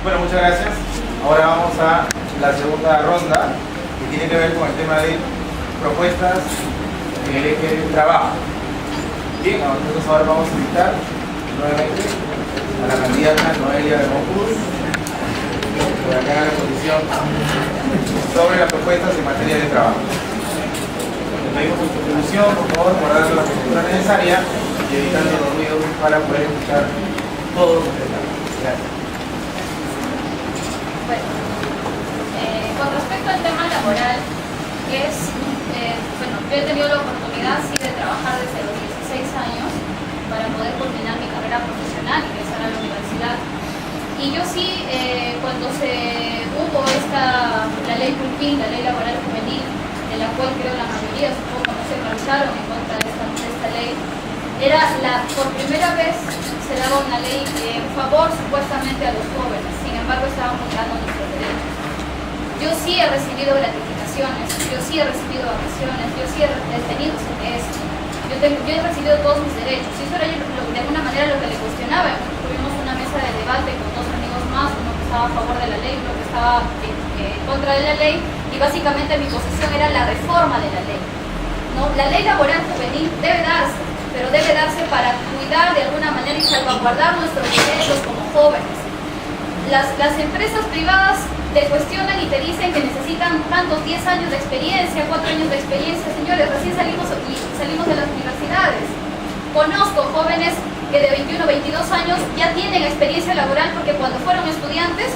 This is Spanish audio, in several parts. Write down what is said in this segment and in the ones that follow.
Bueno, muchas gracias. Ahora vamos a la segunda ronda, que tiene que ver con el tema de propuestas en el eje del trabajo. Bien, nosotros ahora vamos a invitar nuevamente a la candidata Noelia de Moncur para que haga la exposición sobre las propuestas en materia de trabajo. Le pedimos su contribución, por favor, guardando la postura necesaria y evitando los ruidos para poder escuchar todos los detalles. Gracias. Bueno, con respecto al tema laboral, bueno, yo he tenido la oportunidad sí de trabajar desde los 16 años para poder culminar mi carrera profesional y ingresar a la universidad. Y yo sí, cuando hubo la ley Pulpín, la ley laboral juvenil, de la cual creo la mayoría, supongo, no se marcharon en contra de esta ley, por primera vez se daba una ley en favor supuestamente a los jóvenes, sin embargo estaban vulnerando nuestros derechos. Yo sí he recibido gratificaciones, yo sí he recibido vacaciones, yo sí he tenido CTS, yo he recibido todos mis derechos, y eso era de alguna manera lo que le cuestionaba. Tuvimos una mesa de debate con dos amigos más, uno que estaba a favor de la ley, uno que estaba en contra de la ley, y básicamente mi posición era la reforma de la ley. ¿No? La ley laboral juvenil debe darse, pero debe darse para cuidar de alguna manera y salvaguardar nuestros derechos como jóvenes. Las empresas privadas te cuestionan y te dicen que necesitan tantos 10 años de experiencia, 4 años de experiencia. Señores, recién salimos de las universidades. Conozco jóvenes que de 21 o 22 años ya tienen experiencia laboral porque cuando fueron estudiantes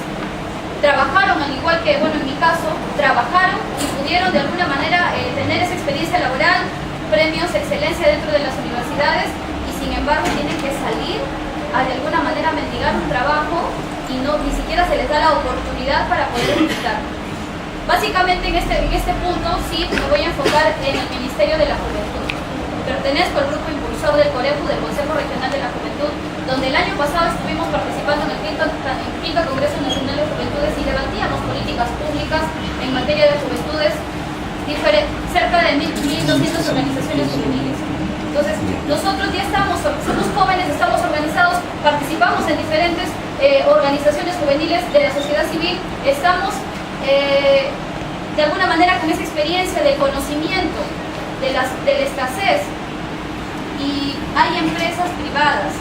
trabajaron, al igual que, bueno, en mi caso, trabajaron y pudieron de alguna manera tener esa experiencia laboral, premios de excelencia dentro de las universidades, y sin embargo tienen que salir a de alguna manera mendigar un trabajo y ni siquiera se les da la oportunidad para poder estudiar. Básicamente en este punto sí me voy a enfocar en el Ministerio de la Juventud. Pertenezco al grupo impulsor del COREJU, del Consejo Regional de la Juventud, donde el año pasado estuvimos participando en el quinto Congreso Nacional de Juventudes y debatíamos políticas públicas en materia de juventudes, cerca de 1.200 organizaciones juveniles. Entonces, nosotros ya somos jóvenes, estamos organizados, participamos en diferentes organizaciones juveniles de la sociedad civil, estamos de alguna manera con esa experiencia de conocimiento de la escasez, y hay empresas privadas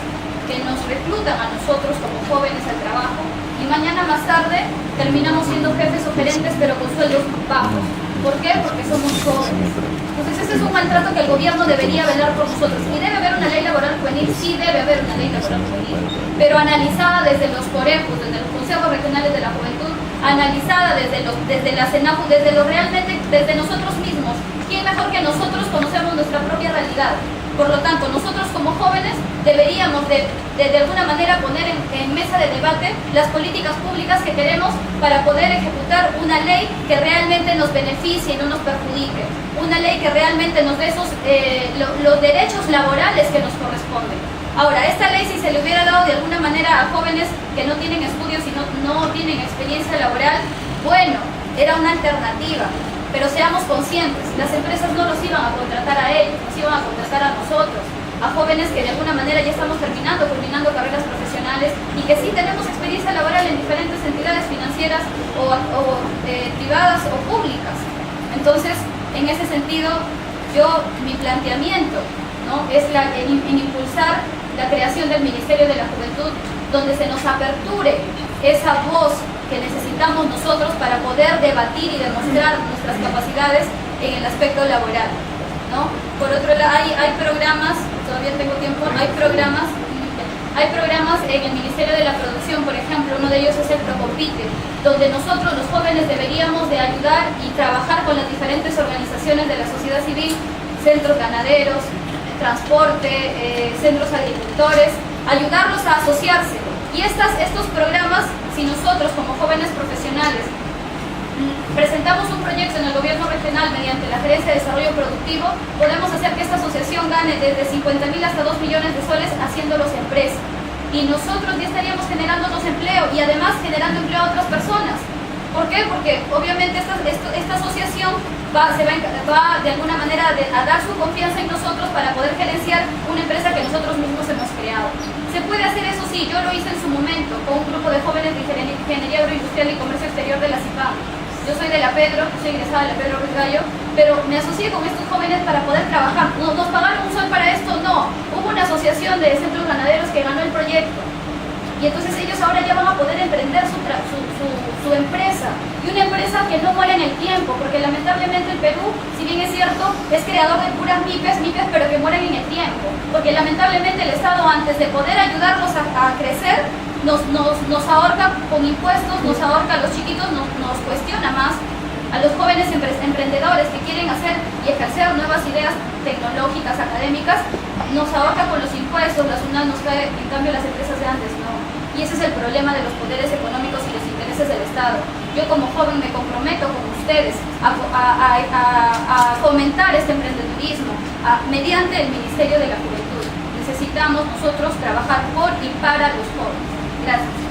que nos reclutan a nosotros como jóvenes al trabajo y mañana más tarde terminamos siendo jefes o gerentes pero con sueldos bajos. ¿Por qué? Porque somos jóvenes. Entonces ese es un maltrato que el gobierno debería velar por nosotros. Y debe haber una ley laboral juvenil, sí debe haber una ley laboral juvenil, pero analizada desde los COREJUs, desde los Consejos Regionales de la Juventud, analizada desde la CENAJU, desde nosotros mismos. ¿Quién mejor que nosotros conocemos nuestra propia realidad? Por lo tanto, nosotros como jóvenes deberíamos de alguna manera poner en mesa de debate las políticas públicas que queremos para poder ejecutar una ley que realmente nos beneficie y no nos perjudique. Una ley que realmente nos dé los derechos laborales que nos corresponden. Ahora, esta ley, si se le hubiera dado de alguna manera a jóvenes que no tienen estudios y no tienen experiencia laboral, bueno, era una alternativa. Pero seamos conscientes, las empresas no los iban a contratar a ellos, nos iban a contratar a nosotros, a jóvenes que de alguna manera ya estamos culminando carreras profesionales y que sí tenemos experiencia laboral en diferentes entidades financieras o privadas o públicas. Entonces, en ese sentido, mi planteamiento, ¿no?, es en impulsar la creación del Ministerio de la Juventud, donde se nos aperture esa voz que necesitamos nosotros para poder debatir y demostrar nuestras capacidades en el aspecto laboral, ¿no? Por otro lado, hay programas, todavía tengo tiempo, hay programas en el Ministerio de la Producción, por ejemplo, uno de ellos es el Procompite, donde nosotros los jóvenes deberíamos de ayudar y trabajar con las diferentes organizaciones de la sociedad civil, centros ganaderos, transporte, centros agricultores, ayudarlos a asociarse. Y estos programas, si nosotros como jóvenes profesionales presentamos un proyecto en el gobierno regional mediante la Gerencia de Desarrollo Productivo, podemos hacer que esta asociación gane desde 50.000 hasta 2 millones de soles haciéndolos empresa. Y nosotros ya estaríamos generándonos empleo y además generando empleo a otras personas. ¿Por qué? Porque obviamente esta asociación va de alguna manera a dar su confianza en nosotros para poder gerenciar una empresa que nosotros mismos hemos creado. Se puede hacer eso, sí, yo lo hice en su momento con un grupo de jóvenes de Ingeniería Agroindustrial y Comercio Exterior de la CIPAM. Yo soy de la Pedro, soy egresada de la Pedro Ruiz Gallo, pero me asocié con estos jóvenes para poder trabajar. ¿Nos pagaron un sol para esto? No. Hubo una asociación de centros ganaderos que ganó el proyecto. Y entonces ellos ahora ya van a poder emprender su empresa. Y una empresa que no muere en el tiempo, porque lamentablemente el Perú, si bien es cierto, es creador de puras MIPES, pero que mueren en el tiempo. Porque lamentablemente el Estado, antes de poder ayudarlos a crecer, nos ahorca con impuestos, nos ahorca a los chiquitos, nos cuestiona más a los jóvenes emprendedores que quieren hacer y ejercer nuevas ideas tecnológicas, académicas, nos ahorca con los impuestos, la SUNAT nos cae, en cambio las empresas de antes no. Y ese es el problema de los poderes económicos y los intereses del Estado. Yo como joven me comprometo con ustedes a fomentar este emprendedurismo mediante el Ministerio de la Juventud. Necesitamos nosotros trabajar por y para los jóvenes. Gracias.